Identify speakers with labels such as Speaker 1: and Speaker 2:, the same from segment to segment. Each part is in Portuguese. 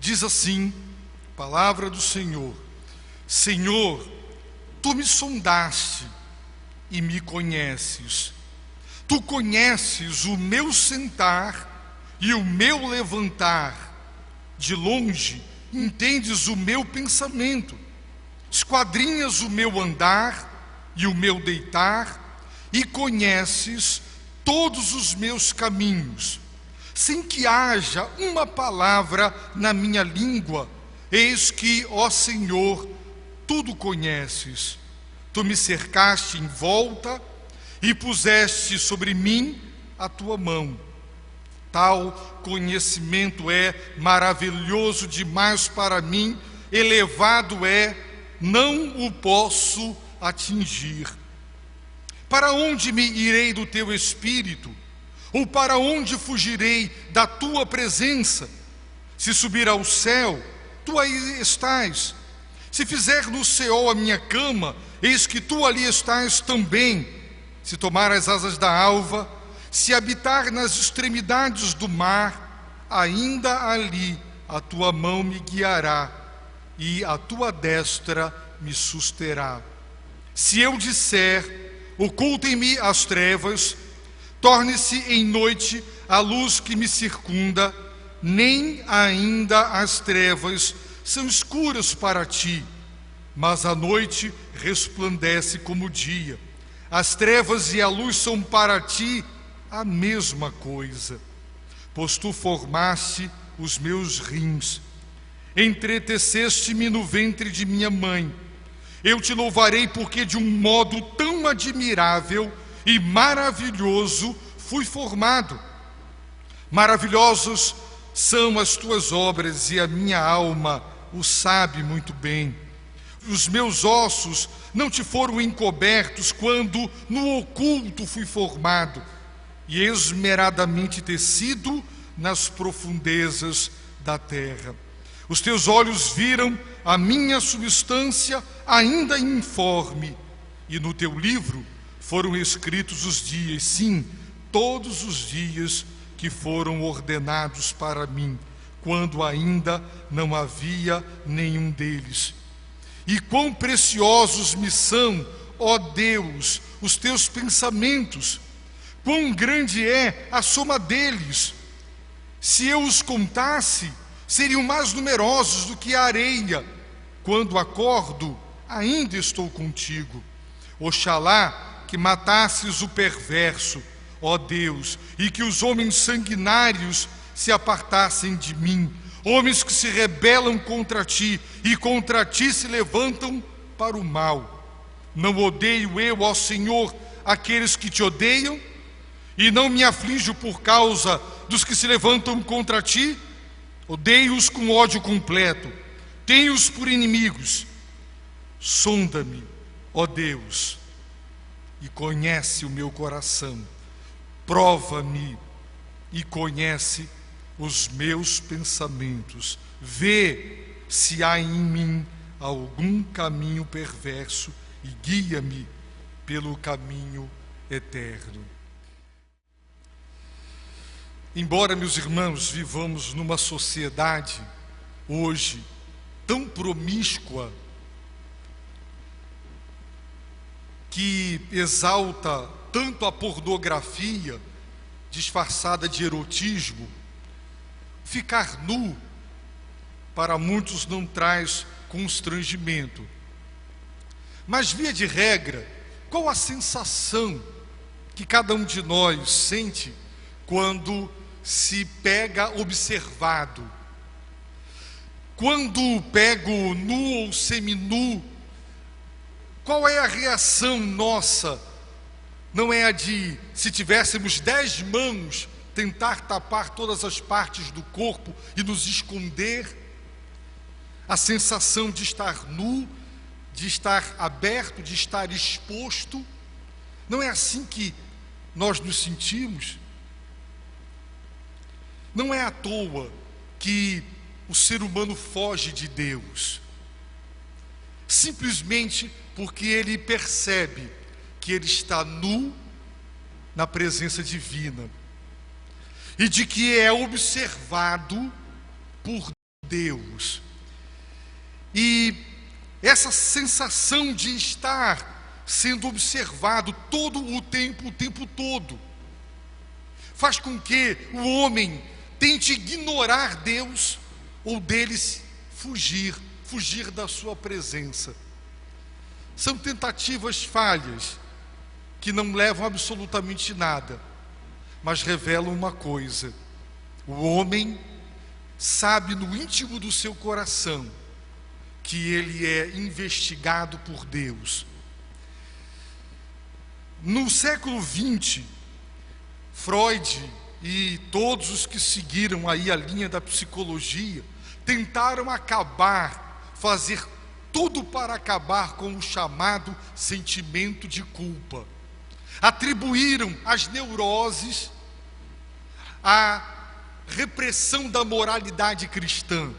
Speaker 1: Diz assim, palavra do Senhor: Senhor, tu me sondaste e me conheces. Tu conheces o meu sentar e o meu levantar. De longe entendes o meu pensamento. Esquadrinhas o meu andar e o meu deitar, e conheces todos os meus caminhos. Sem que haja uma palavra na minha língua, eis que, ó Senhor, tudo conheces. Tu me cercaste em volta e puseste sobre mim a tua mão. Tal conhecimento é maravilhoso demais para mim, elevado é, não o posso atingir. Para onde me irei do teu espírito? Ou para onde fugirei da tua presença? Se subir ao céu, tu aí estás. Se fizer no Seol a minha cama, eis que tu ali estás também. Se tomar as asas da alva, se habitar nas extremidades do mar, ainda ali a tua mão me guiará e a tua destra me susterá. Se eu disser, ocultem-me as trevas, torne-se em noite a luz que me circunda, nem ainda as trevas são escuras para ti, mas a noite resplandece como o dia. As trevas e a luz são para ti a mesma coisa, pois tu formaste os meus rins, entreteceste-me no ventre de minha mãe. Eu te louvarei porque de um modo tão admirável e maravilhoso fui formado. Maravilhosos são as tuas obras e a minha alma o sabe muito bem. Os meus ossos não te foram encobertos quando no oculto fui formado e esmeradamente tecido nas profundezas da terra. Os teus olhos viram a minha substância ainda informe, e no teu livro foram escritos os dias, sim, todos os dias que foram ordenados para mim, quando ainda não havia nenhum deles. E quão preciosos me são, ó Deus, os teus pensamentos, quão grande é a soma deles. Se eu os contasse, seriam mais numerosos do que a areia. Quando acordo, ainda estou contigo. Oxalá que matasses o perverso, ó Deus, e que os homens sanguinários se apartassem de mim, homens que se rebelam contra ti e contra ti se levantam para o mal. Não odeio eu, ó Senhor, aqueles que te odeiam, e não me aflijo por causa dos que se levantam contra ti? Odeio-os com ódio completo, tenho-os por inimigos. Sonda-me, ó Deus, e conhece o meu coração. Prova-me e conhece os meus pensamentos. Vê se há em mim algum caminho perverso e guia-me pelo caminho eterno. Embora, meus irmãos, vivamos numa sociedade hoje tão promíscua, que exalta tanto a pornografia disfarçada de erotismo, ficar nu para muitos não traz constrangimento. Mas, via de regra, qual a sensação que cada um de nós sente quando se pega observado? Quando pego nu ou seminu, qual é a reação nossa? Não é a de, se tivéssemos 10 mãos, tentar tapar todas as partes do corpo e nos esconder? A sensação de estar nu, de estar aberto, de estar exposto? Não é assim que nós nos sentimos? Não é à toa que o ser humano foge de Deus, simplesmente porque ele percebe que ele está nu na presença divina e de que é observado por Deus. E essa sensação de estar sendo observado todo o tempo todo, faz com que o homem tente ignorar Deus ou deles fugir da sua presença. São tentativas falhas que não levam absolutamente nada, mas revelam uma coisa: o homem sabe no íntimo do seu coração que ele é investigado por Deus. No século XX, Freud e todos os que seguiram aí a linha da psicologia tentaram fazer tudo para acabar com o chamado sentimento de culpa. Atribuíram as neuroses à repressão da moralidade cristã.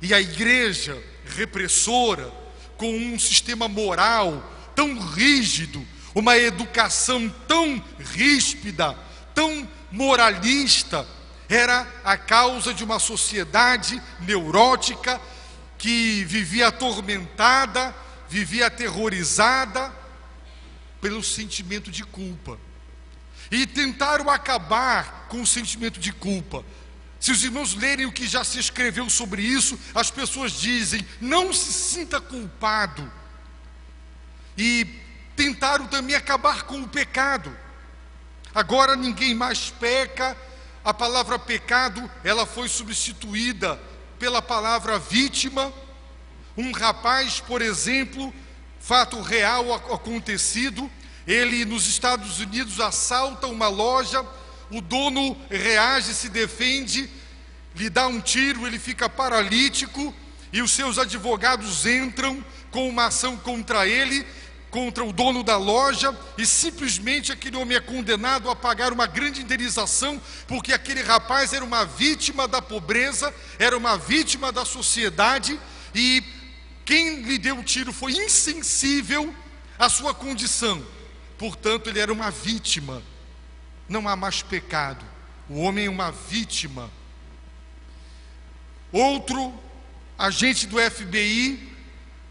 Speaker 1: E a igreja repressora, com um sistema moral tão rígido, uma educação tão ríspida, tão moralista, era a causa de uma sociedade neurótica que vivia atormentada, vivia aterrorizada pelo sentimento de culpa. E tentaram acabar com o sentimento de culpa. Se os irmãos lerem o que já se escreveu sobre isso, as pessoas dizem: não se sinta culpado. E tentaram também acabar com o pecado. Agora ninguém mais peca. A palavra pecado, ela foi substituída pela palavra vítima. Um rapaz, por exemplo, fato real acontecido, ele nos Estados Unidos assalta uma loja, o dono reage, se defende, lhe dá um tiro, ele fica paralítico, e os seus advogados entram com uma ação contra ele, contra o dono da loja, e simplesmente aquele homem é condenado a pagar uma grande indenização, porque aquele rapaz era uma vítima da pobreza, era uma vítima da sociedade, e quem lhe deu o tiro foi insensível à sua condição. Portanto, ele era uma vítima. Não há mais pecado. O homem é uma vítima. Outro agente do FBI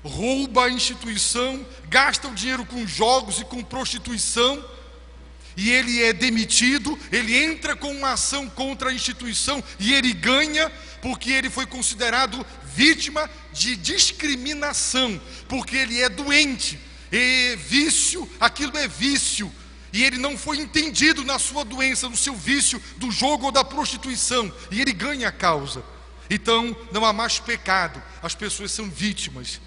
Speaker 1: rouba a instituição, gasta o dinheiro com jogos e com prostituição, e ele é demitido. Ele entra com uma ação contra a instituição e ele ganha, porque ele foi considerado vítima de discriminação, porque ele é doente. E vício, aquilo é vício, e ele não foi entendido na sua doença, no seu vício do jogo ou da prostituição, e ele ganha a causa. Então não há mais pecado, as pessoas são vítimas,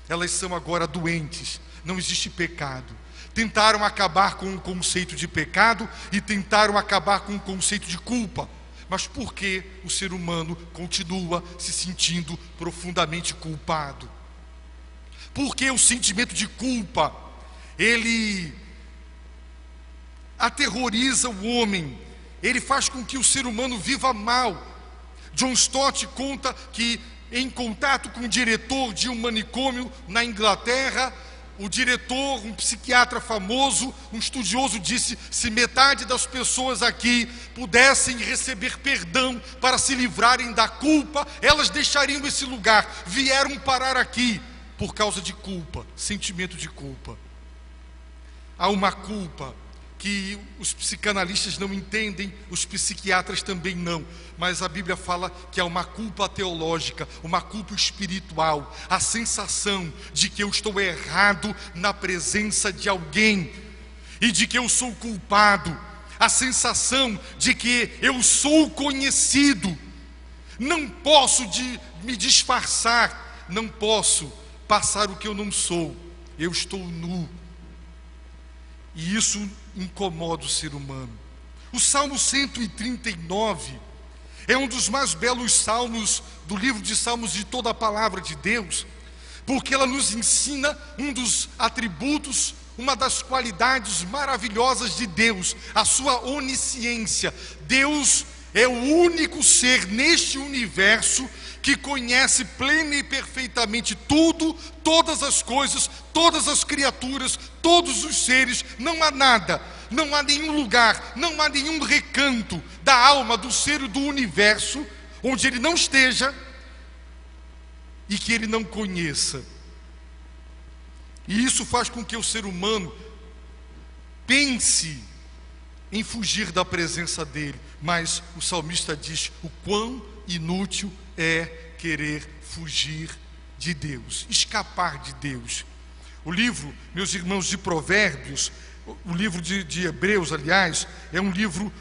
Speaker 1: elas são agora doentes, não existe pecado. Tentaram acabar com o conceito de pecado e tentaram acabar com o conceito de culpa. Mas por que o ser humano continua se sentindo profundamente culpado? Porque o sentimento de culpa, ele aterroriza o homem, ele faz com que o ser humano viva mal. John Stott conta que, em contato com o diretor de um manicômio na Inglaterra, o diretor, um psiquiatra famoso, um estudioso, disse: se metade das pessoas aqui pudessem receber perdão para se livrarem da culpa, elas deixariam esse lugar. Vieram parar aqui por causa de culpa, sentimento de culpa. Há uma culpa que os psicanalistas não entendem, os psiquiatras também não, mas a Bíblia fala que há uma culpa teológica, uma culpa espiritual, a sensação de que eu estou errado na presença de alguém e de que eu sou culpado, a sensação de que eu sou conhecido, não posso me disfarçar, não posso passar o que eu não sou, eu estou nu. E isso incomoda o ser humano. O Salmo 139 é um dos mais belos salmos do livro de Salmos, de toda a palavra de Deus, porque ela nos ensina um dos atributos, uma das qualidades maravilhosas de Deus, a sua onisciência. Deus é o único ser neste universo que conhece plena e perfeitamente tudo, todas as coisas, todas as criaturas, todos os seres. Não há nada, não há nenhum lugar, não há nenhum recanto da alma, do ser e do universo onde Ele não esteja, e que ele não conheça. E isso faz com que o ser humano pense em fugir da presença dele. Mas o salmista diz o quão inútil é querer fugir de Deus, escapar de Deus. O livro, meus irmãos, de Provérbios, o livro de Hebreus, aliás, é um livro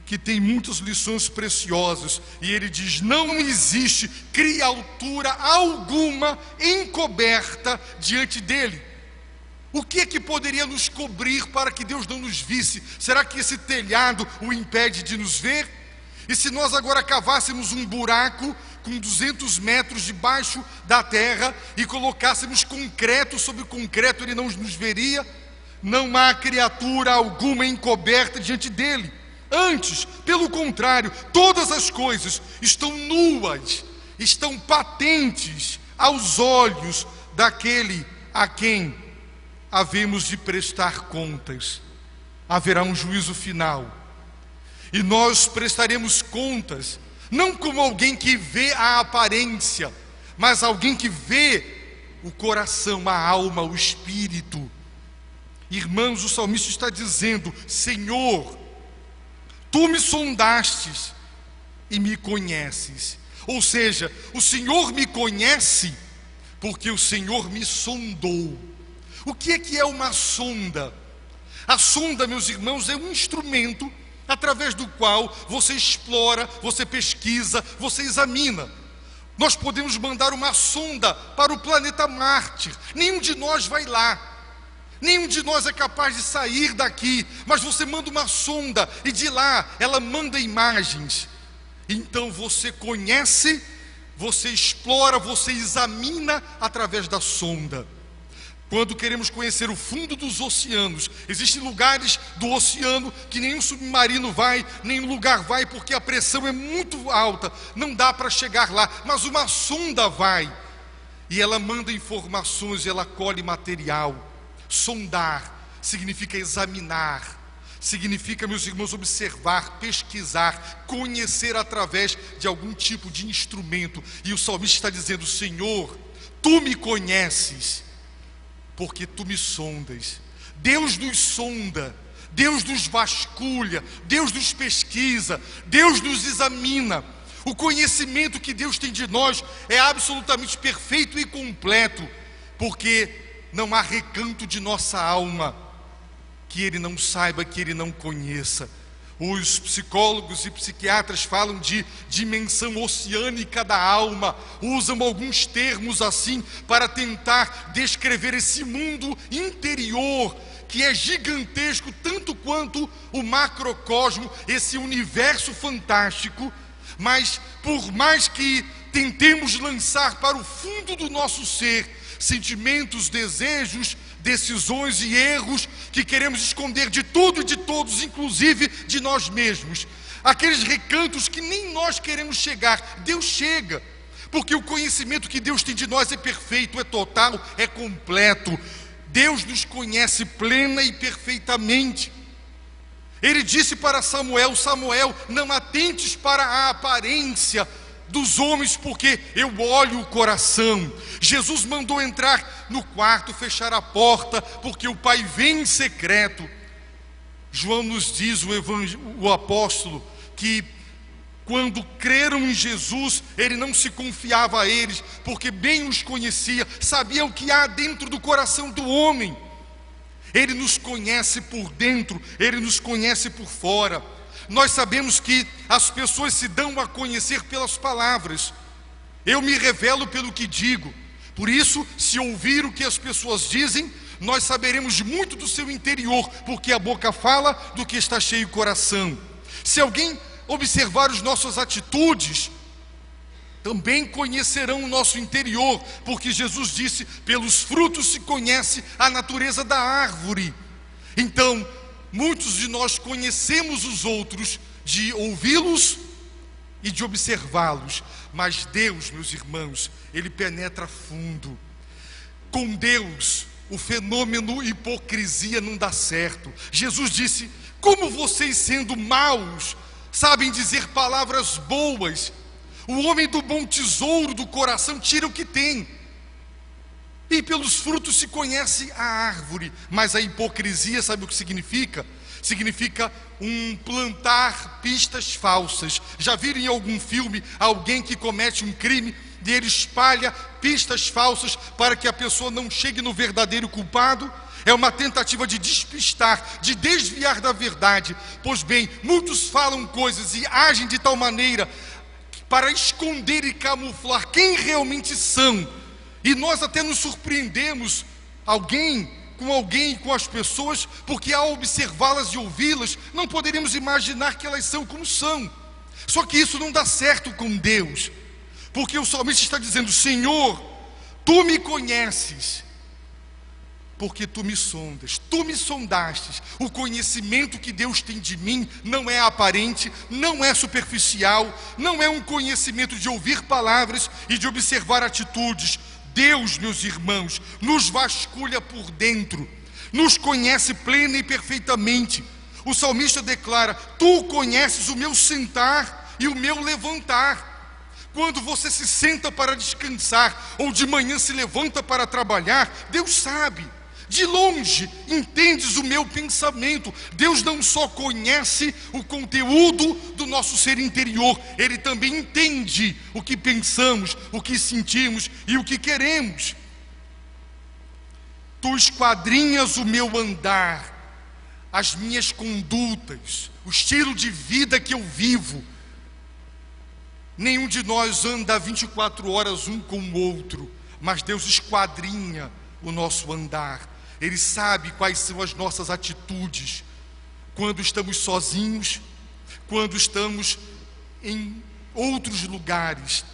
Speaker 1: que tem muitas lições preciosas. E ele diz: não existe criatura alguma encoberta diante dele. O que é que poderia nos cobrir para que Deus não nos visse? Será que esse telhado o impede de nos ver? E se nós agora cavássemos um buraco com 200 metros debaixo da terra e colocássemos concreto sobre concreto, ele não nos veria? Não há criatura alguma encoberta diante dele. Antes, pelo contrário, todas as coisas estão nuas, estão patentes aos olhos daquele a quem havemos de prestar contas. Haverá um juízo final, e nós prestaremos contas, não como alguém que vê a aparência, mas alguém que vê o coração, a alma, o espírito. Irmãos, o salmista está dizendo: Senhor, tu me sondastes e me conheces. Ou seja, o Senhor me conhece porque o Senhor me sondou. O que é uma sonda? A sonda, meus irmãos, é um instrumento através do qual você explora, você pesquisa, você examina. Nós podemos mandar uma sonda para o planeta Marte. Nenhum de nós vai lá. Nenhum de nós é capaz de sair daqui. Mas você manda uma sonda e de lá ela manda imagens. Então você conhece, você explora, você examina através da sonda. Quando queremos conhecer o fundo dos oceanos, existem lugares do oceano que nenhum submarino vai, nenhum lugar vai, porque a pressão é muito alta, não dá para chegar lá. Mas uma sonda vai, e ela manda informações, ela colhe material. Sondar significa examinar, significa, meus irmãos, observar, pesquisar, conhecer através de algum tipo de instrumento. E o salmista está dizendo: Senhor, tu me conheces, porque tu me sondas. Deus nos sonda, Deus nos vasculha, Deus nos pesquisa, Deus nos examina. O conhecimento que Deus tem de nós é absolutamente perfeito e completo, porque não há recanto de nossa alma que Ele não saiba, que Ele não conheça. Os psicólogos e psiquiatras falam de dimensão oceânica da alma, usam alguns termos assim para tentar descrever esse mundo interior, que é gigantesco tanto quanto o macrocosmo, esse universo fantástico. Mas por mais que tentemos lançar para o fundo do nosso ser sentimentos, desejos, decisões e erros que queremos esconder de tudo e de todos, inclusive de nós mesmos, aqueles recantos que nem nós queremos chegar, Deus chega, porque o conhecimento que Deus tem de nós é perfeito, é total, é completo. Deus nos conhece plena e perfeitamente. Ele disse para Samuel: Samuel, não atentes para a aparência dos homens, porque eu olho o coração. Jesus mandou entrar no quarto, fechar a porta, porque o Pai vem em secreto. João nos diz, o apóstolo, que quando creram em Jesus, ele não se confiava a eles, porque bem os conhecia, sabia o que há dentro do coração do homem. Ele nos conhece por dentro, ele nos conhece por fora. Nós sabemos que as pessoas se dão a conhecer pelas palavras. Eu me revelo pelo que digo. Por isso, se ouvir o que as pessoas dizem, nós saberemos muito do seu interior, porque a boca fala do que está cheio o coração. Se alguém observar as nossas atitudes, também conhecerão o nosso interior, porque Jesus disse: pelos frutos se conhece a natureza da árvore. Então, muitos de nós conhecemos os outros de ouvi-los e de observá-los, mas Deus, meus irmãos, Ele penetra fundo. Com Deus, o fenômeno hipocrisia não dá certo. Jesus disse: como vocês, sendo maus, sabem dizer palavras boas, O homem do bom tesouro do coração tira o que tem. E pelos frutos se conhece a árvore. Mas a hipocrisia, sabe o que significa? Significa plantar pistas falsas. Já viram em algum filme alguém que comete um crime e ele espalha pistas falsas para que a pessoa não chegue no verdadeiro culpado? É uma tentativa de despistar, de desviar da verdade. Pois bem, muitos falam coisas e agem de tal maneira para esconder e camuflar quem realmente são. E nós até nos surpreendemos com as pessoas, porque ao observá-las e ouvi-las, não poderíamos imaginar que elas são como são. Só que isso não dá certo com Deus, porque o salmista está dizendo: Senhor, Tu me conheces, porque Tu me sondas, Tu me sondastes. O conhecimento que Deus tem de mim não é aparente, não é superficial, não é um conhecimento de ouvir palavras e de observar atitudes. Deus, meus irmãos, nos vasculha por dentro, nos conhece plena e perfeitamente. O salmista declara: Tu conheces o meu sentar e o meu levantar. Quando você se senta para descansar ou de manhã se levanta para trabalhar, Deus sabe. De longe entendes o meu pensamento. Deus não só conhece o conteúdo do nosso ser interior, Ele também entende o que pensamos, o que sentimos e o que queremos. Tu esquadrinhas o meu andar, as minhas condutas, o estilo de vida que eu vivo. Nenhum de nós anda 24 horas um com o outro, mas Deus esquadrinha o nosso andar. Ele sabe quais são as nossas atitudes, quando estamos sozinhos, quando estamos em outros lugares.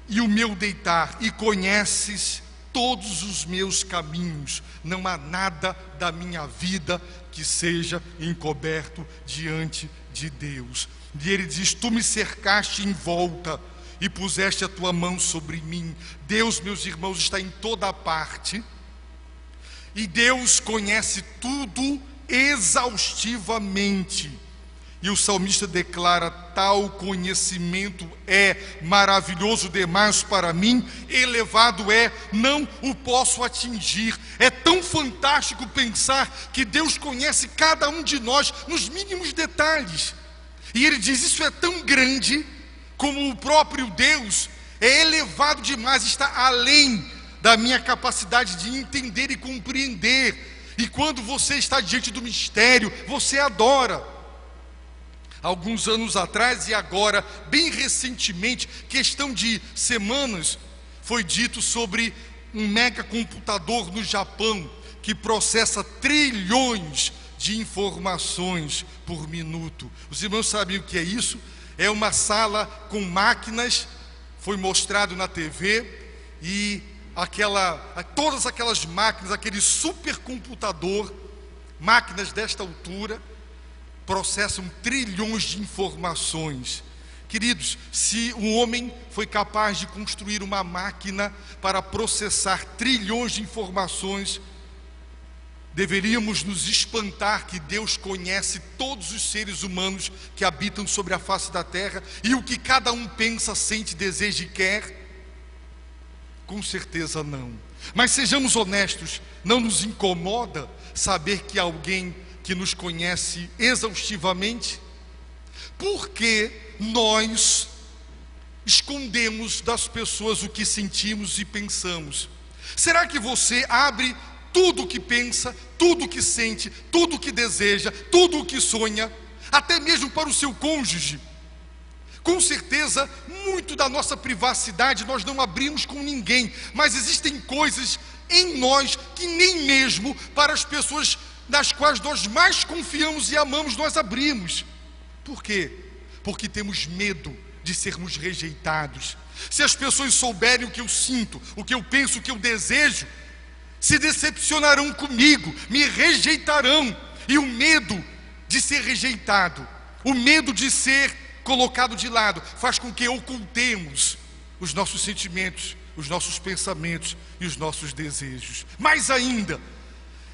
Speaker 1: E o meu deitar, e conheces todos os meus caminhos. Não há nada da minha vida que seja encoberto diante de Deus. E Ele diz: Tu me cercaste em volta e puseste a tua mão sobre mim. Deus, meus irmãos, está em toda a parte. E Deus conhece tudo exaustivamente. E o salmista declara: tal conhecimento é maravilhoso demais para mim, elevado é, não o posso atingir. É tão fantástico pensar que Deus conhece cada um de nós nos mínimos detalhes. E Ele diz: isso é tão grande, como o próprio Deus é elevado demais, está além da minha capacidade de entender e compreender. E quando você está diante do mistério, você adora. Alguns anos atrás e agora, bem recentemente, questão de semanas, foi dito sobre um megacomputador no Japão que processa trilhões de informações por minuto. Os irmãos sabem o que é isso? É uma sala com máquinas, foi mostrado na TV, e todas aquelas máquinas, aquele supercomputador, máquinas desta altura, processam trilhões de informações. Queridos, se o homem foi capaz de construir uma máquina para processar trilhões de informações, deveríamos nos espantar que Deus conhece todos os seres humanos que habitam sobre a face da terra e o que cada um pensa, sente, deseja e quer? Com certeza não. Mas sejamos honestos, não nos incomoda saber que há alguém que nos conhece exaustivamente? Por que nós escondemos das pessoas o que sentimos e pensamos? Será que você abre tudo o que pensa, tudo o que sente, tudo o que deseja, tudo o que sonha, até mesmo para o seu cônjuge? Com certeza, muito da nossa privacidade nós não abrimos com ninguém, mas existem coisas em nós que nem mesmo para as pessoas nas quais nós mais confiamos e amamos nós abrimos. Por quê? Porque temos medo de sermos rejeitados. Se as pessoas souberem o que eu sinto, o que eu penso, o que eu desejo, se decepcionarão comigo, me rejeitarão. E o medo de ser rejeitado, o medo de ser colocado de lado, faz com que ocultemos os nossos sentimentos, os nossos pensamentos e os nossos desejos. Mais ainda,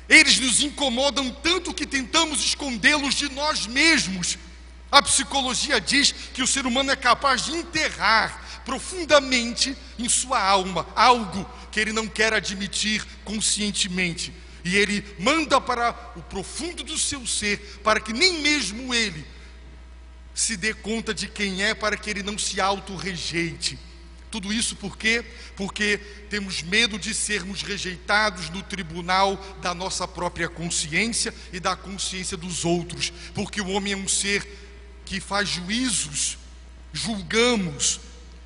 Speaker 1: eles nos incomodam tanto que tentamos escondê-los de nós mesmos. A psicologia diz que o ser humano é capaz de enterrar profundamente em sua alma algo que ele não quer admitir conscientemente. E ele manda para o profundo do seu ser, para que nem mesmo ele se dê conta de quem é, para que ele não se auto-rejeite. Tudo isso por quê? Porque temos medo de sermos rejeitados no tribunal da nossa própria consciência e da consciência dos outros. Porque o homem é um ser que faz juízos, julgamos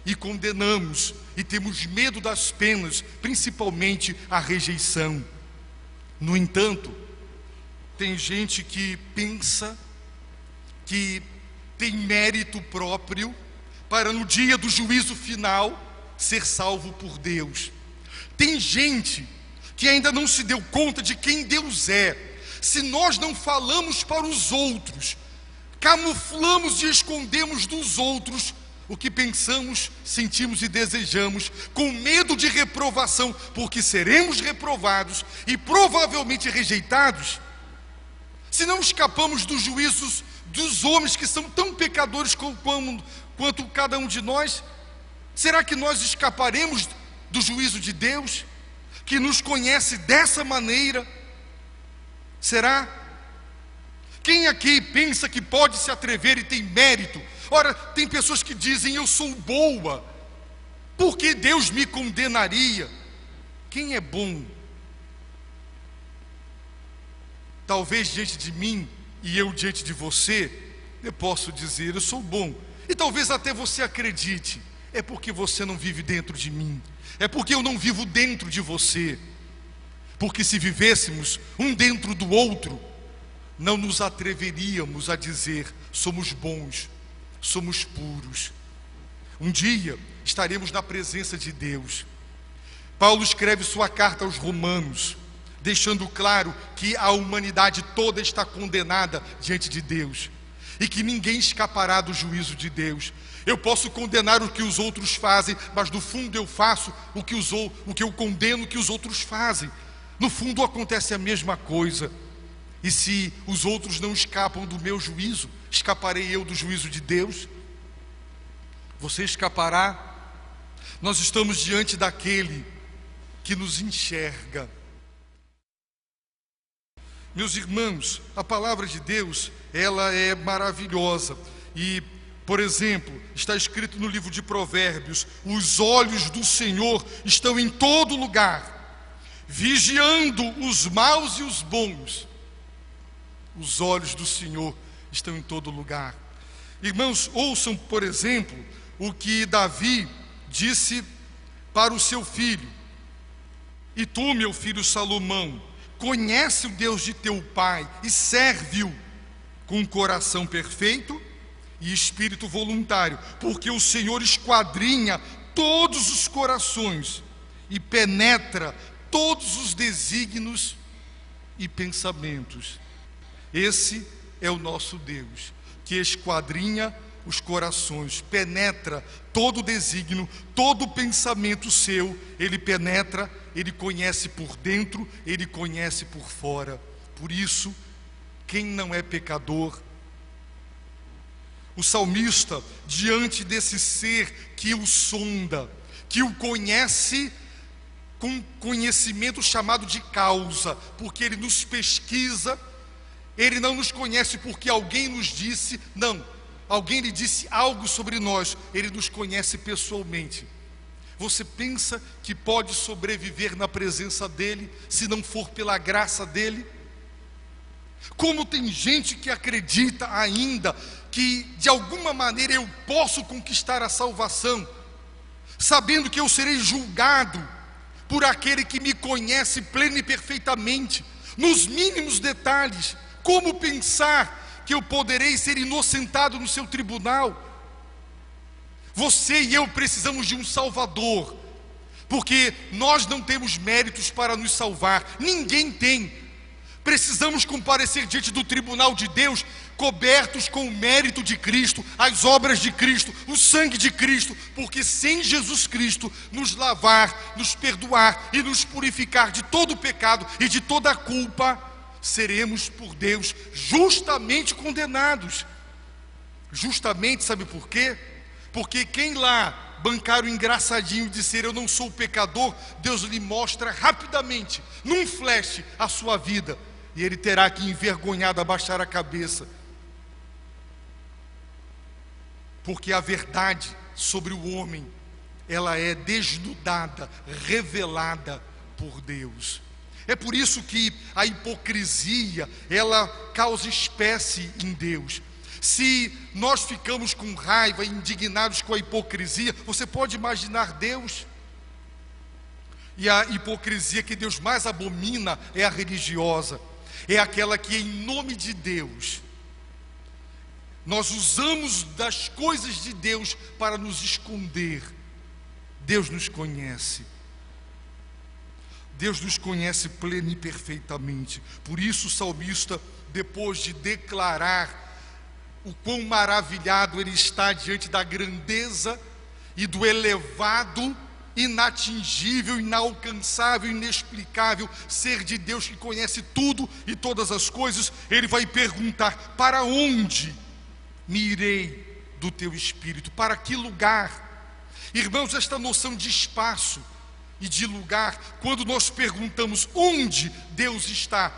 Speaker 1: e condenamos, e temos medo das penas, principalmente a rejeição. No entanto, tem gente que pensa que tem mérito próprio para no dia do juízo final ser salvo por Deus. Tem gente que ainda não se deu conta de quem Deus é. Se nós não falamos para os outros, camuflamos e escondemos dos outros o que pensamos, sentimos e desejamos, com medo de reprovação, porque seremos reprovados e provavelmente rejeitados. Se não escapamos dos juízos dos homens que são tão pecadores quanto cada um de nós, será que nós escaparemos do juízo de Deus, que nos conhece dessa maneira? Será? Quem aqui pensa que pode se atrever e tem mérito? Ora, tem pessoas que dizem: eu sou boa, por que Deus me condenaria? Quem é bom? Talvez diante de mim e eu diante de você, eu posso dizer: eu sou bom. E talvez até você acredite: é porque você não vive dentro de mim, é porque eu não vivo dentro de você. Porque se vivêssemos um dentro do outro, não nos atreveríamos a dizer: somos bons, somos puros. Um dia estaremos na presença de Deus. Paulo escreve sua carta aos Romanos, deixando claro que a humanidade toda está condenada diante de Deus, e que ninguém escapará do juízo de Deus. Eu posso condenar o que os outros fazem, mas no fundo eu faço o que eu condeno que os outros fazem. No fundo acontece a mesma coisa. E se os outros não escapam do meu juízo, escaparei eu do juízo de Deus? Você escapará? Nós estamos diante daquele que nos enxerga. Meus irmãos, a palavra de Deus, ela é maravilhosa. E, por exemplo, está escrito no livro de Provérbios: os olhos do Senhor estão em todo lugar, vigiando os maus e os bons. Os olhos do Senhor estão em todo lugar. Irmãos, ouçam, por exemplo, o que Davi disse para o seu filho: e tu, meu filho Salomão, conhece o Deus de teu pai e serve-o com um coração perfeito e espírito voluntário, porque o Senhor esquadrinha todos os corações e penetra todos os desígnios e pensamentos. Esse é o nosso Deus, que esquadrinha os corações, penetra todo o desígnio, todo o pensamento seu. Ele penetra, ele conhece por dentro, ele conhece por fora. Por isso, quem não é pecador? O salmista, diante desse ser que o sonda, que o conhece com conhecimento chamado de causa, porque ele nos pesquisa. Ele não nos conhece porque alguém nos disse, não, alguém lhe disse algo sobre nós. Ele nos conhece pessoalmente. Você pensa que pode sobreviver na presença dele se não for pela graça dele? Como tem gente que acredita ainda que de alguma maneira eu posso conquistar a salvação, sabendo que eu serei julgado por aquele que me conhece plena e perfeitamente, nos mínimos detalhes. Como pensar que eu poderei ser inocentado no seu tribunal? Você e eu precisamos de um Salvador, porque nós não temos méritos para nos salvar, ninguém tem. Precisamos comparecer diante do tribunal de Deus, cobertos com o mérito de Cristo, as obras de Cristo, o sangue de Cristo, porque sem Jesus Cristo nos lavar, nos perdoar e nos purificar de todo o pecado e de toda a culpa, seremos por Deus justamente condenados. Justamente, sabe por quê? Porque quem lá bancar o engraçadinho e dizer eu não sou pecador, Deus lhe mostra rapidamente, num flash, a sua vida. E ele terá que, envergonhado, abaixar a cabeça. Porque a verdade sobre o homem, ela é desnudada, revelada por Deus. É por isso que a hipocrisia, ela causa espécie em Deus. Se nós ficamos com raiva, indignados com a hipocrisia, você pode imaginar Deus? E a hipocrisia que Deus mais abomina é a religiosa. É aquela que, em nome de Deus, nós usamos das coisas de Deus para nos esconder. Deus nos conhece. Deus nos conhece plena e perfeitamente. Por isso o salmista, depois de declarar o quão maravilhado ele está diante da grandeza e do elevado, inatingível, inalcançável, inexplicável ser de Deus que conhece tudo e todas as coisas, ele vai perguntar: para onde me irei do teu Espírito? Para que lugar? Irmãos, esta noção de espaço e de lugar, quando nós perguntamos onde Deus está,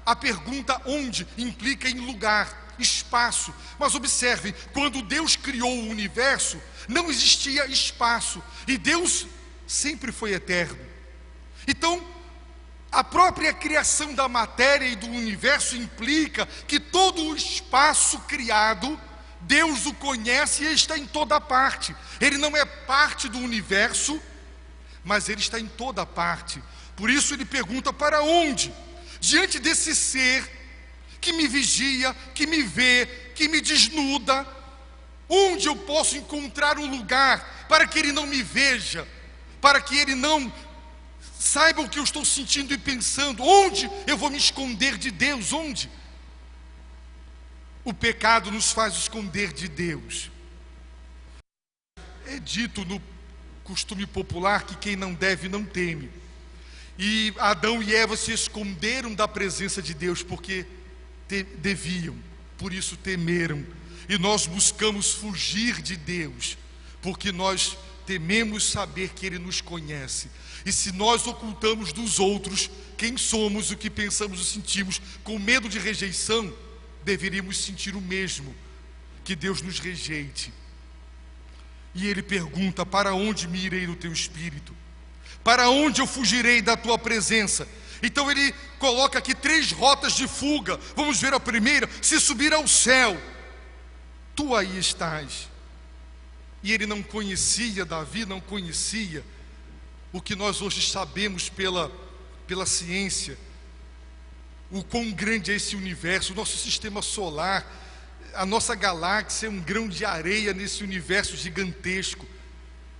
Speaker 1: a pergunta onde implica em lugar, espaço. Mas observem, quando Deus criou o universo, não existia espaço, e Deus sempre foi eterno. Então, a própria criação da matéria e do universo implica que todo o espaço criado, Deus o conhece e está em toda parte. Ele não é parte do universo, mas ele está em toda parte. Por isso ele pergunta: para onde? Diante desse ser que me vigia, que me vê, que me desnuda, onde eu posso encontrar um lugar para que ele não me veja, para que ele não saiba o que eu estou sentindo e pensando? Onde eu vou me esconder de Deus? Onde? O pecado nos faz esconder de Deus. É dito no costume popular que quem não deve não teme. E Adão e Eva se esconderam da presença de Deus porque deviam, por isso temeram. E nós buscamos fugir de Deus porque nós tememos saber que Ele nos conhece. E se nós ocultamos dos outros quem somos, o que pensamos e sentimos, com medo de rejeição, deveríamos sentir o mesmo, que Deus nos rejeite. E ele pergunta: para onde me irei do teu Espírito? Para onde eu fugirei da tua presença? Então ele coloca aqui 3 rotas de fuga. Vamos ver a primeira: se subir ao céu, tu aí estás. E ele não conhecia, Davi não conhecia o que nós hoje sabemos pela ciência, o quão grande é esse universo, o nosso sistema solar. A nossa galáxia é um grão de areia nesse universo gigantesco.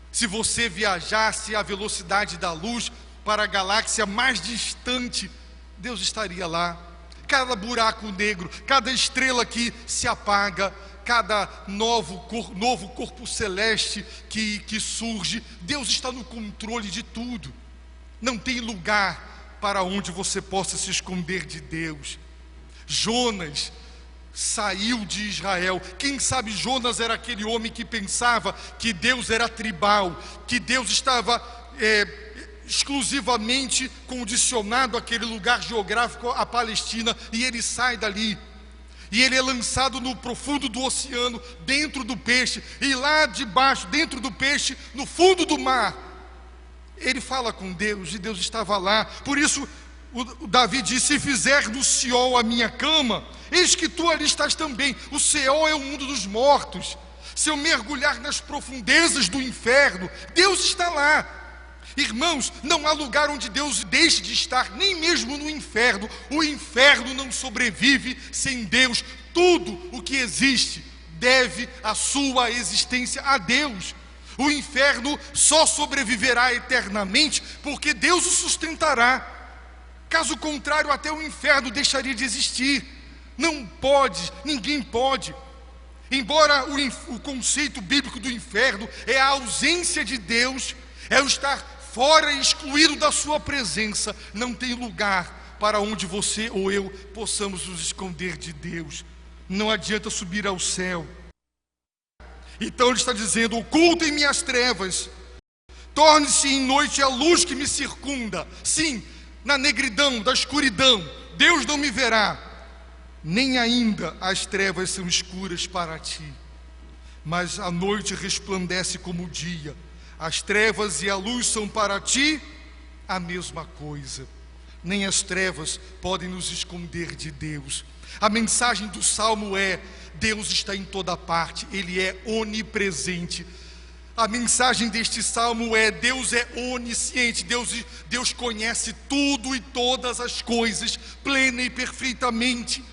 Speaker 1: Se você viajasse à velocidade da luz para a galáxia mais distante, Deus estaria lá. Cada buraco negro, cada estrela que se apaga, cada novo corpo celeste que surge, Deus está no controle de tudo. Não tem lugar para onde você possa se esconder de Deus. Jonas saiu de Israel. Quem sabe Jonas era aquele homem que pensava que Deus era tribal, que Deus estava exclusivamente condicionado àquele lugar geográfico, a Palestina, e ele sai dali. E ele é lançado no profundo do oceano, dentro do peixe, e lá debaixo, dentro do peixe, no fundo do mar, ele fala com Deus, e Deus estava lá. Por isso o Davi diz: se fizer no Seol a minha cama, eis que tu ali estás também. O Seol é o mundo dos mortos. Se eu mergulhar nas profundezas do inferno, Deus está lá. Irmãos, não há lugar onde Deus deixe de estar, nem mesmo no inferno. O inferno não sobrevive sem Deus. Tudo o que existe deve a sua existência a Deus. O inferno só sobreviverá eternamente porque Deus o sustentará. Caso contrário, até o inferno deixaria de existir. Não pode, ninguém pode. Embora o conceito bíblico do inferno é a ausência de Deus, é o estar fora e excluído da sua presença, não tem lugar para onde você ou eu possamos nos esconder de Deus. Não adianta subir ao céu. Então ele está dizendo: ocultem-me as trevas, torne-se em noite a luz que me circunda. Sim, na negridão, da escuridão, Deus não me verá, nem ainda as trevas são escuras para ti. Mas a noite resplandece como o dia, as trevas e a luz são para ti a mesma coisa. Nem as trevas podem nos esconder de Deus. A mensagem do Salmo é: Deus está em toda parte, Ele é onipresente. A mensagem deste Salmo é: Deus é onisciente, Deus conhece tudo e todas as coisas, plena e perfeitamente.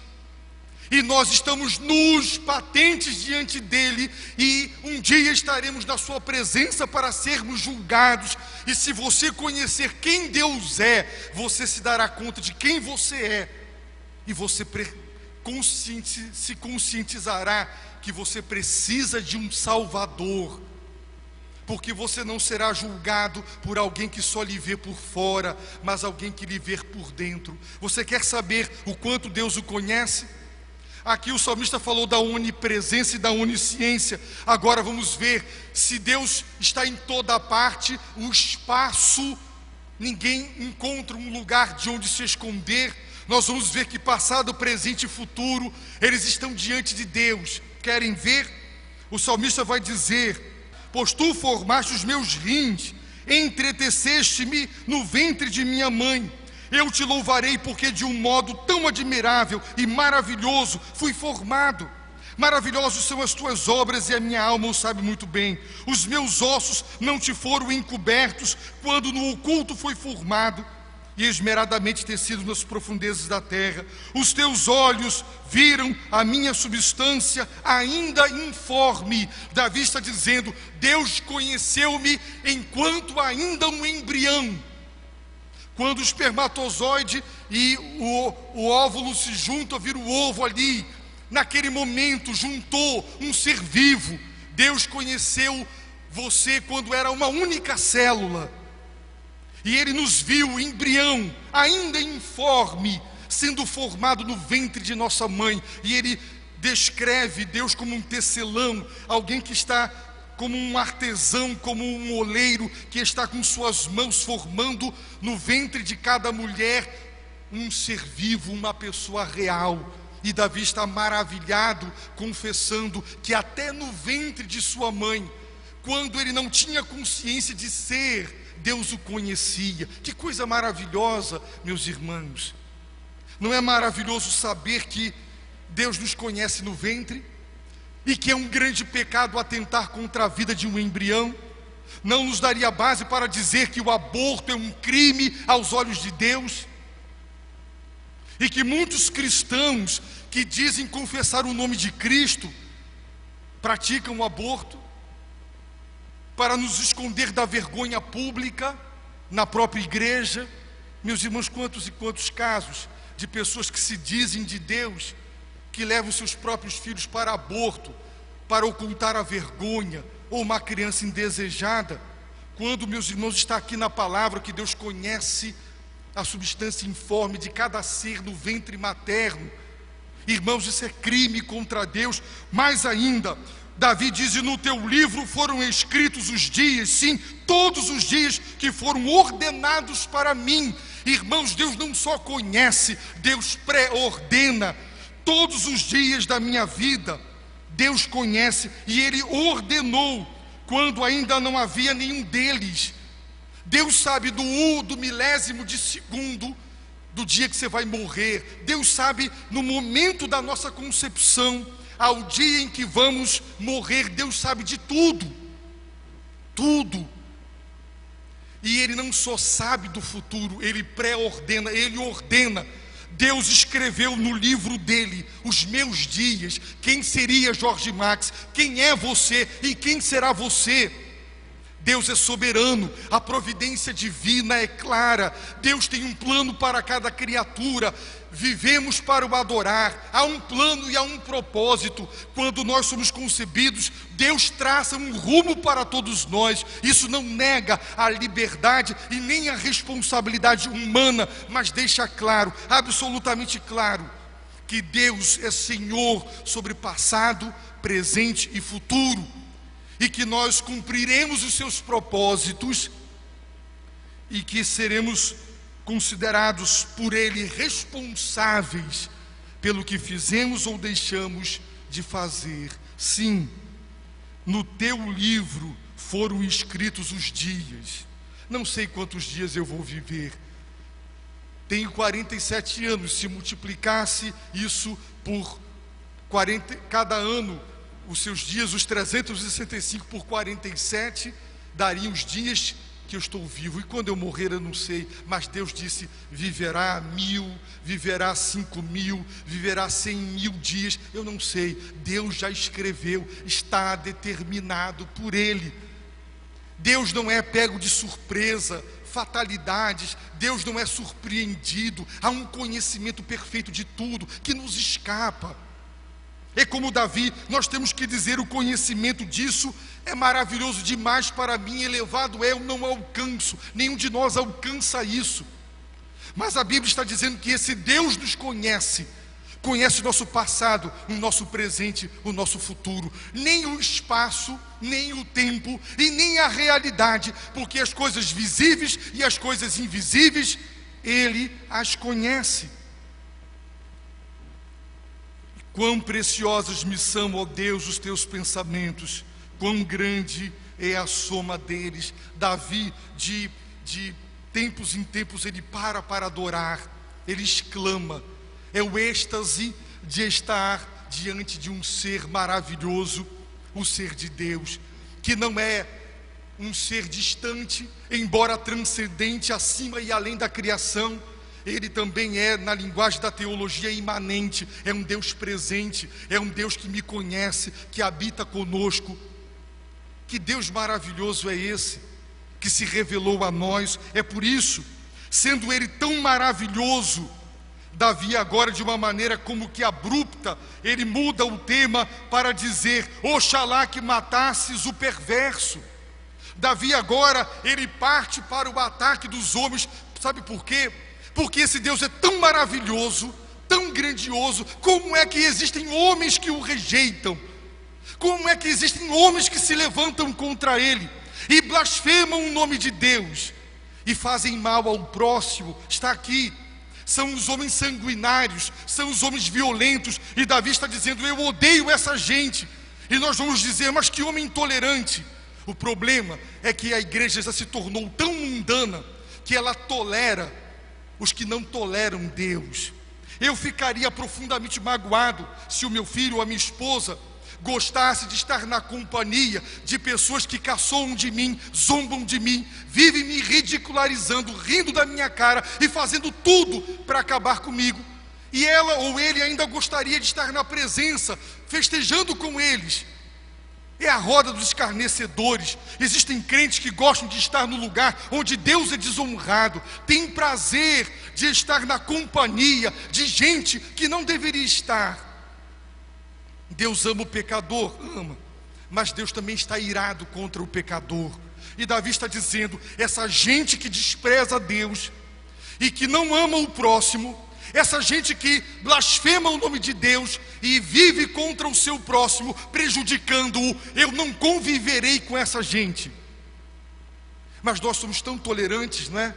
Speaker 1: E nós estamos nus, patentes diante dEle, e um dia estaremos na sua presença para sermos julgados. E se você conhecer quem Deus é, você se dará conta de quem você é, e você se conscientizará que você precisa de um Salvador, porque você não será julgado por alguém que só lhe vê por fora, mas alguém que lhe vê por dentro. Você quer saber o quanto Deus o conhece? Aqui o salmista falou da onipresença e da onisciência. Agora vamos ver, se Deus está em toda parte, o espaço, ninguém encontra um lugar de onde se esconder. Nós vamos ver que passado, presente e futuro, eles estão diante de Deus. Querem ver? O salmista vai dizer: pois tu formaste os meus rins, entreteceste-me no ventre de minha mãe. Eu te louvarei, porque de um modo tão admirável e maravilhoso fui formado. Maravilhosos são as tuas obras, e a minha alma o sabe muito bem. Os meus ossos não te foram encobertos, quando no oculto foi formado e esmeradamente tecido nas profundezas da terra. Os teus olhos viram a minha substância ainda informe. Davi está dizendo: Deus conheceu-me enquanto ainda um embrião. Quando o espermatozoide e o óvulo se juntam, vira o ovo ali. Naquele momento juntou um ser vivo. Deus conheceu você quando era uma única célula. E Ele nos viu embrião, ainda informe, sendo formado no ventre de nossa mãe. E Ele descreve Deus como um tecelão, alguém que está como um artesão, como um oleiro, que está com suas mãos formando no ventre de cada mulher um ser vivo, uma pessoa real. E Davi está maravilhado, confessando que até no ventre de sua mãe, quando ele não tinha consciência de ser, Deus o conhecia. Que coisa maravilhosa, meus irmãos. Não é maravilhoso saber que Deus nos conhece no ventre? E que é um grande pecado atentar contra a vida de um embrião? Não nos daria base para dizer que o aborto é um crime aos olhos de Deus? E que muitos cristãos que dizem confessar o nome de Cristo praticam o aborto para nos esconder da vergonha pública na própria igreja? Meus irmãos, quantos e quantos casos de pessoas que se dizem de Deus, que levam seus próprios filhos para aborto, para ocultar a vergonha, ou uma criança indesejada, quando, meus irmãos, está aqui na palavra que Deus conhece a substância informe de cada ser no ventre materno. Irmãos, isso é crime contra Deus. Mais ainda, Davi diz: e no teu livro foram escritos os dias, sim, todos os dias que foram ordenados para mim. Irmãos, Deus não só conhece, Deus pré-ordena. Todos os dias da minha vida, Deus conhece, e Ele ordenou, quando ainda não havia nenhum deles. Deus sabe do milésimo de segundo do dia que você vai morrer. Deus sabe no momento da nossa concepção, ao dia em que vamos morrer. Deus sabe de tudo, tudo. E Ele não só sabe do futuro, Ele pré-ordena, Ele ordena. Deus escreveu no livro dele os meus dias. Quem seria Jorge Max? Quem é você e quem será você? Deus é soberano, a providência divina é clara. Deus tem um plano para cada criatura. Vivemos para o adorar. Há um plano e há um propósito. Quando nós somos concebidos, Deus traça um rumo para todos nós. Isso não nega a liberdade e nem a responsabilidade humana, mas deixa claro, absolutamente claro, que Deus é Senhor sobre passado, presente e futuro. e que nós cumpriremos os seus propósitos e que seremos considerados por Ele responsáveis pelo que fizemos ou deixamos de fazer. Sim, no teu livro foram escritos os dias. Não sei quantos dias eu vou viver. Tenho 47 anos. Se multiplicasse isso por 40, cada ano, os seus dias, os 365 por 47, daria os dias que eu estou vivo. E quando eu morrer eu não sei, mas Deus disse: viverá 1000, viverá 5000, viverá 100.000 dias. Eu não sei, Deus já escreveu, está determinado por Ele. Deus não é pego de surpresa, fatalidades. Deus não é surpreendido. Há um conhecimento perfeito de tudo que nos escapa. É como Davi, nós temos que dizer: o conhecimento disso é maravilhoso demais para mim, elevado é, eu não alcanço, nenhum de nós alcança isso. Mas a Bíblia está dizendo que esse Deus nos conhece, conhece o nosso passado, o nosso presente, o nosso futuro. Nem o espaço, nem o tempo e nem a realidade, porque as coisas visíveis e as coisas invisíveis, Ele as conhece. Quão preciosos me são, ó Deus, os teus pensamentos, quão grande é a soma deles. Davi, de tempos em tempos, ele para adorar, ele exclama. É o êxtase de estar diante de um ser maravilhoso, o ser de Deus, que não é um ser distante, embora transcendente, acima e além da criação. Ele também é, na linguagem da teologia, imanente. É um Deus presente, é um Deus que me conhece, que habita conosco. Que Deus maravilhoso é esse, que se revelou a nós. É por isso, sendo Ele tão maravilhoso, Davi agora, de uma maneira como que abrupta, ele muda o tema para dizer: oxalá que matasses o perverso. Davi agora, ele parte para o ataque dos homens. Sabe por quê? Porque esse Deus é tão maravilhoso, tão grandioso. Como é que existem homens que o rejeitam? Como é que existem homens que se levantam contra Ele e blasfemam o nome de Deus e fazem mal ao próximo? Está aqui. São os homens sanguinários, são os homens violentos. E Davi está dizendo: eu odeio essa gente. E nós vamos dizer: mas que homem intolerante. O problema é que a igreja já se tornou tão mundana que ela tolera os que não toleram Deus. Eu ficaria profundamente magoado se o meu filho ou a minha esposa gostasse de estar na companhia de pessoas que caçoam de mim, zombam de mim, vivem me ridicularizando, rindo da minha cara e fazendo tudo para acabar comigo. E ela ou ele ainda gostaria de estar na presença, festejando com eles. É a roda dos escarnecedores. Existem crentes que gostam de estar no lugar onde Deus é desonrado, tem prazer de estar na companhia de gente que não deveria estar. Deus ama o pecador, ama, mas Deus também está irado contra o pecador. E Davi está dizendo: essa gente que despreza Deus e que não ama o próximo, essa gente que blasfema o nome de Deus e vive contra o seu próximo, prejudicando-o, eu não conviverei com essa gente. Mas nós somos tão tolerantes, não é?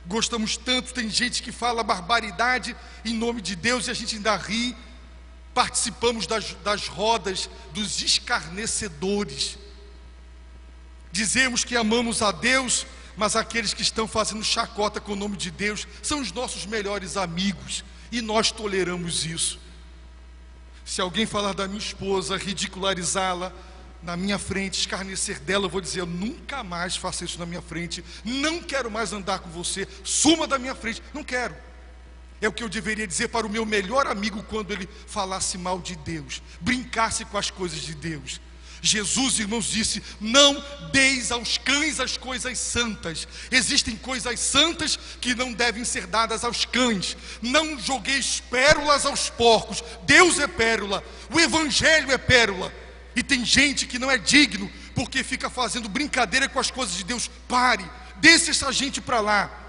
Speaker 1: Gostamos tanto. Tem gente que fala barbaridade em nome de Deus e a gente ainda ri. Participamos das rodas dos escarnecedores. Dizemos que amamos a Deus, mas aqueles que estão fazendo chacota com o nome de Deus são os nossos melhores amigos, e nós toleramos isso. Se alguém falar da minha esposa, ridicularizá-la na minha frente, escarnecer dela, eu vou dizer: eu nunca mais faça isso na minha frente, não quero mais andar com você, suma da minha frente, não quero. É o que eu deveria dizer para o meu melhor amigo quando ele falasse mal de Deus, brincasse com as coisas de Deus. Jesus, irmãos, disse: não deis aos cães as coisas santas. Existem coisas santas que não devem ser dadas aos cães. Não jogueis pérolas aos porcos. Deus é pérola, o Evangelho é pérola. E tem gente que não é digno porque fica fazendo brincadeira com as coisas de Deus. Pare, deixe essa gente para lá.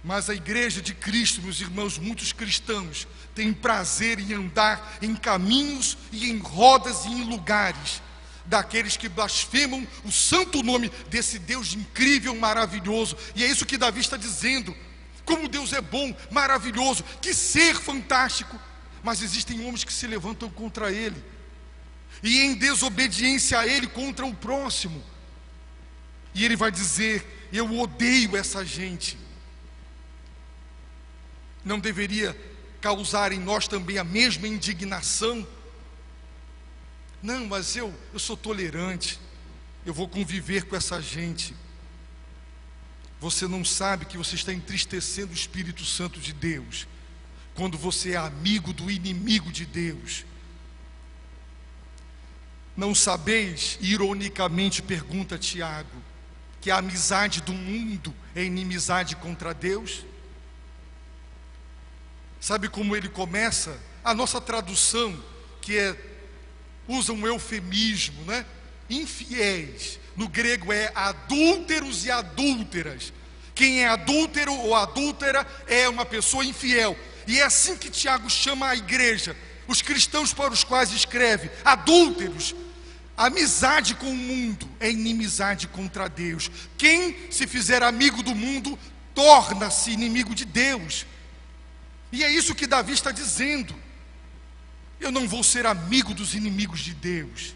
Speaker 1: Mas a igreja de Cristo, meus irmãos, muitos cristãos têm prazer em andar em caminhos e em rodas e em lugares daqueles que blasfemam o santo nome desse Deus incrível, maravilhoso. E é isso que Davi está dizendo. Como Deus é bom, maravilhoso, que ser fantástico. Mas existem homens que se levantam contra Ele, e em desobediência a Ele, contra o próximo. E Ele vai dizer: eu odeio essa gente. Não deveria causar em nós também a mesma indignação? Não, mas eu sou tolerante, eu vou conviver com essa gente. Você não sabe que você está entristecendo o Espírito Santo de Deus quando você é amigo do inimigo de Deus. Não sabeis, ironicamente pergunta Tiago, que a amizade do mundo é inimizade contra Deus? Sabe como ele começa? A nossa tradução, usa um eufemismo, né? Infiéis. No grego é adúlteros e adúlteras. Quem é adúltero ou adúltera é uma pessoa infiel. E é assim que Tiago chama a igreja, os cristãos para os quais escreve: adúlteros. Amizade com o mundo é inimizade contra Deus. Quem se fizer amigo do mundo torna-se inimigo de Deus. E é isso que Davi está dizendo. Eu não vou ser amigo dos inimigos de Deus.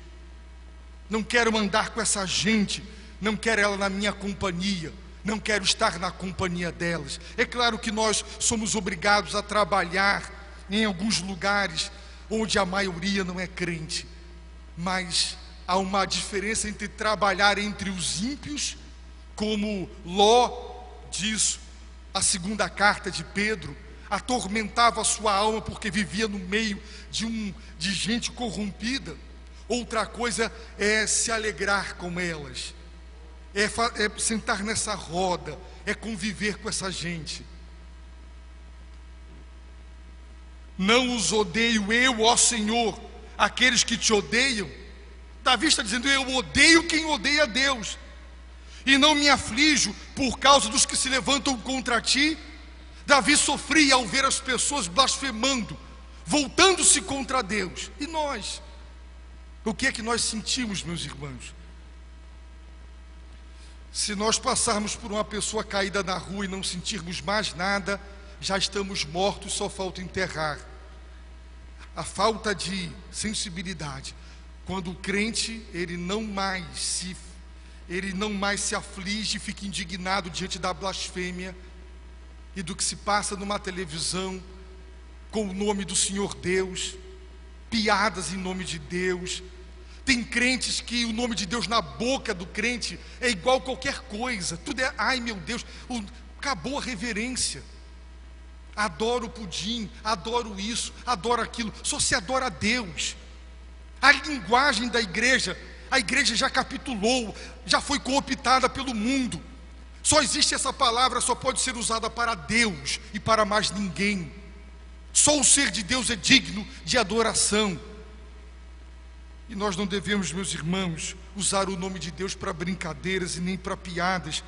Speaker 1: Não quero andar com essa gente, não quero ela na minha companhia, não quero estar na companhia delas. É claro que nós somos obrigados a trabalhar em alguns lugares onde a maioria não é crente, mas há uma diferença entre trabalhar entre os ímpios, como Ló diz a segunda carta de Pedro, atormentava a sua alma porque vivia no meio de gente corrompida. Outra coisa é se alegrar com elas, é sentar nessa roda, é conviver com essa gente. Não os odeio eu, ó Senhor, aqueles que te odeiam. Davi está dizendo: eu odeio quem odeia a Deus, e não me aflijo por causa dos que se levantam contra ti. Davi sofria ao ver as pessoas blasfemando, voltando-se contra Deus. E nós? O que é que nós sentimos, meus irmãos? Se nós passarmos por uma pessoa caída na rua e não sentirmos mais nada, já estamos mortos, só falta enterrar. A falta de sensibilidade. Quando o crente, ele não mais se aflige, fica indignado diante da blasfêmia e do que se passa numa televisão com o nome do Senhor Deus, piadas em nome de Deus. Tem crentes que o nome de Deus na boca do crente é igual qualquer coisa, tudo é, ai meu Deus, acabou a reverência. Adoro o pudim, adoro isso, adoro aquilo, só se adora a Deus. A linguagem da igreja, a igreja já capitulou, já foi cooptada pelo mundo. Só existe essa palavra, só pode ser usada para Deus e para mais ninguém. Só o ser de Deus é digno de adoração. E nós não devemos, meus irmãos, usar o nome de Deus para brincadeiras e nem para piadas.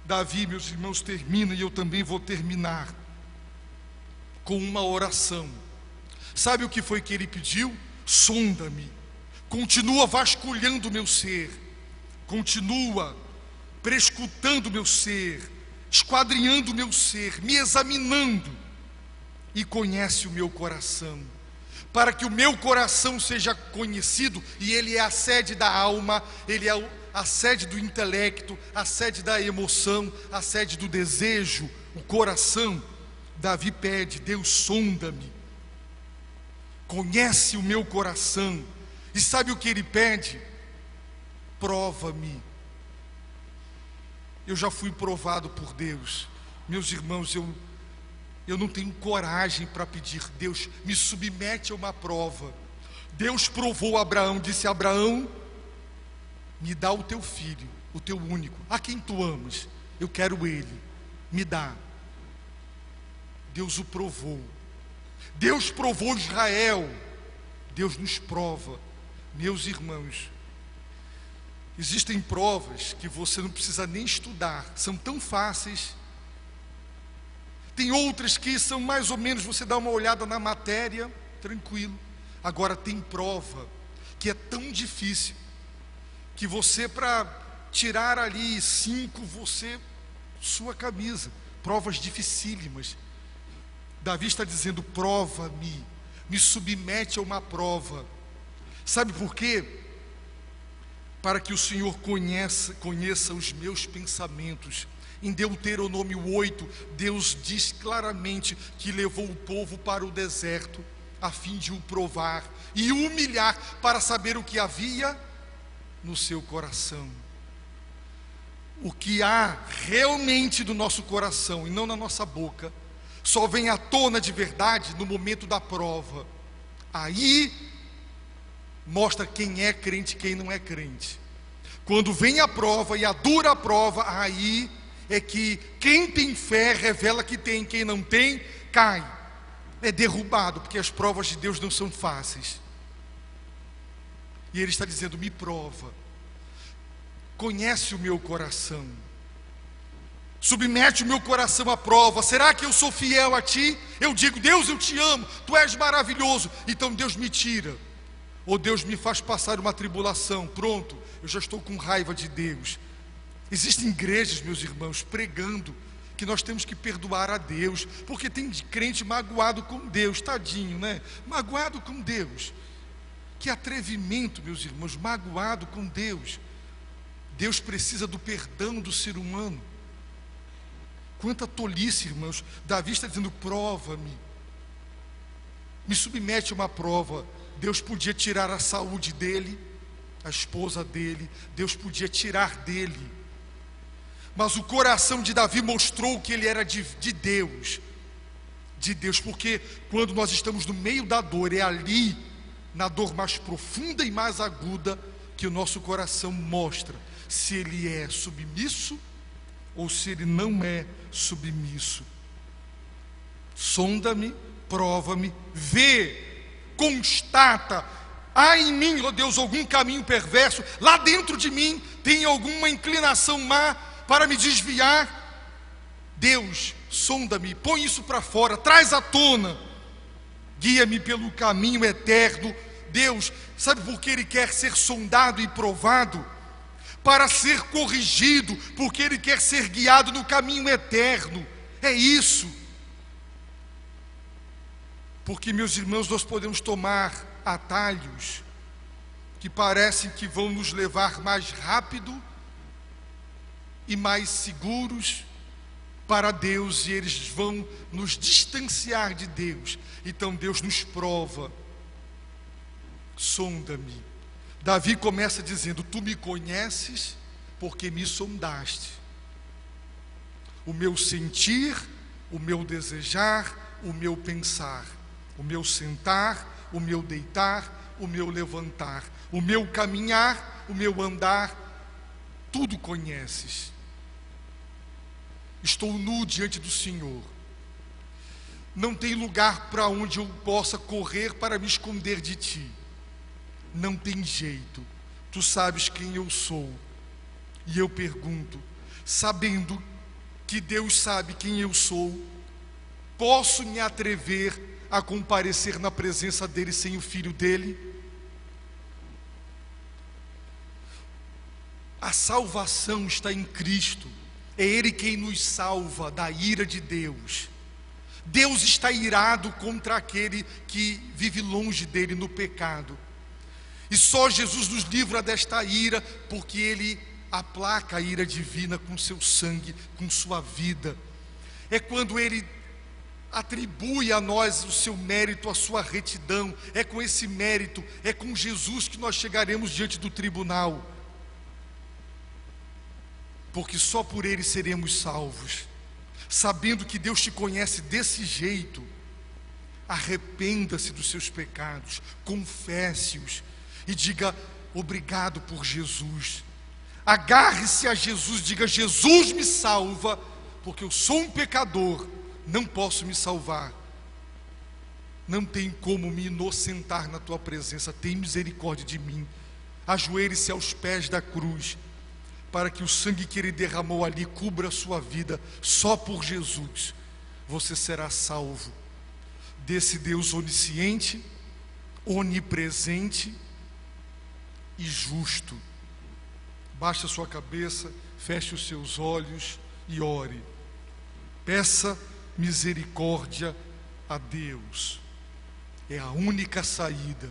Speaker 1: Davi, meus irmãos, termina, e eu também vou terminar, com uma oração. Sabe o que foi que ele pediu? Sonda-me, continua vasculhando o meu ser, continua prescrutando o meu ser, esquadrinhando o meu ser, me examinando, e conhece o meu coração, para que o meu coração seja conhecido. E ele é a sede da alma, ele é a sede do intelecto, a sede da emoção, a sede do desejo, o coração. Davi pede: Deus, sonda-me, conhece o meu coração. E sabe o que ele pede? Prova-me. Eu já fui provado por Deus, meus irmãos. Eu não tenho coragem para pedir: Deus, me submete a uma prova. Deus provou Abraão, disse: Abraão, me dá o teu filho, o teu único, a quem tu amas, eu quero ele, me dá. Deus o provou. Deus provou Israel. Deus nos prova. Meus irmãos, existem provas que você não precisa nem estudar, são tão fáceis. Tem outras que são mais ou menos, você dá uma olhada na matéria, tranquilo. Agora tem prova que é tão difícil que você, para tirar ali 5, sua camisa, provas dificílimas. Davi está dizendo: prova-me, me submete a uma prova. Sabe por quê? Para que o Senhor conheça os meus pensamentos. Em Deuteronômio 8, Deus diz claramente que levou o povo para o deserto, a fim de o provar e o humilhar, para saber o que havia no seu coração. O que há realmente do nosso coração, e não na nossa boca, só vem à tona de verdade no momento da prova. Aí mostra quem é crente e quem não é crente. Quando vem a prova, e a dura prova, aí é que quem tem fé revela que tem, quem não tem, cai, é derrubado, porque as provas de Deus não são fáceis. E Ele está dizendo: me prova, conhece o meu coração, submete o meu coração à prova. Será que eu sou fiel a Ti? Eu digo: Deus, eu Te amo, Tu és maravilhoso. Então Deus me tira, ou Deus me faz passar uma tribulação. Pronto, eu já estou com raiva de Deus. Existem igrejas, meus irmãos, pregando que nós temos que perdoar a Deus, porque tem crente magoado com Deus, tadinho, né? Magoado com Deus. Que atrevimento, meus irmãos, magoado com Deus. Deus precisa do perdão do ser humano. Quanta tolice, irmãos. Davi está dizendo: prova-me, me submete a uma prova. Deus podia tirar a saúde dele, a esposa dele, Deus podia tirar dele, mas o coração de Davi mostrou que ele era de Deus, porque quando nós estamos no meio da dor, é ali, na dor mais profunda e mais aguda, que o nosso coração mostra se ele é submisso ou se ele não é submisso. Sonda-me, prova-me, vê, constata, há em mim, ó Deus, algum caminho perverso, lá dentro de mim tem alguma inclinação má para me desviar. Deus, sonda-me, põe isso para fora, traz à tona, guia-me pelo caminho eterno. Deus, sabe por que Ele quer ser sondado e provado? Para ser corrigido, porque Ele quer ser guiado no caminho eterno. É isso. Porque, meus irmãos, nós podemos tomar atalhos que parecem que vão nos levar mais rápido e mais seguros para Deus, e eles vão nos distanciar de Deus. Então Deus nos prova. Sonda-me. Davi começa dizendo: tu me conheces porque me sondaste. O meu sentir, o meu desejar, o meu pensar, o meu sentar, o meu deitar, o meu levantar, o meu caminhar, o meu andar, tudo conheces. Estou nu diante do Senhor. Não tem lugar para onde eu possa correr para me esconder de Ti. Não tem jeito. Tu sabes quem eu sou. E eu pergunto, sabendo que Deus sabe quem eu sou, posso me atrever a comparecer na presença dEle sem o Filho dEle? A salvação está em Cristo. É Ele quem nos salva da ira de Deus. Deus está irado contra aquele que vive longe dEle no pecado. E só Jesus nos livra desta ira, porque Ele aplaca a ira divina com seu sangue, com sua vida. É quando Ele atribui a nós o seu mérito, a sua retidão. É com esse mérito, é com Jesus que nós chegaremos diante do tribunal. Porque só por Ele seremos salvos. Sabendo que Deus te conhece desse jeito, arrependa-se dos seus pecados, confesse-os e diga: obrigado por Jesus. Agarre-se a Jesus, diga: Jesus me salva, porque eu sou um pecador, não posso me salvar, não tem como me inocentar na tua presença, tem misericórdia de mim. Ajoelhe-se aos pés da cruz, para que o sangue que Ele derramou ali cubra a sua vida. Só por Jesus você será salvo desse Deus onisciente, onipresente e justo. Abaixe a sua cabeça, feche os seus olhos e ore. Peça misericórdia a Deus. É a única saída.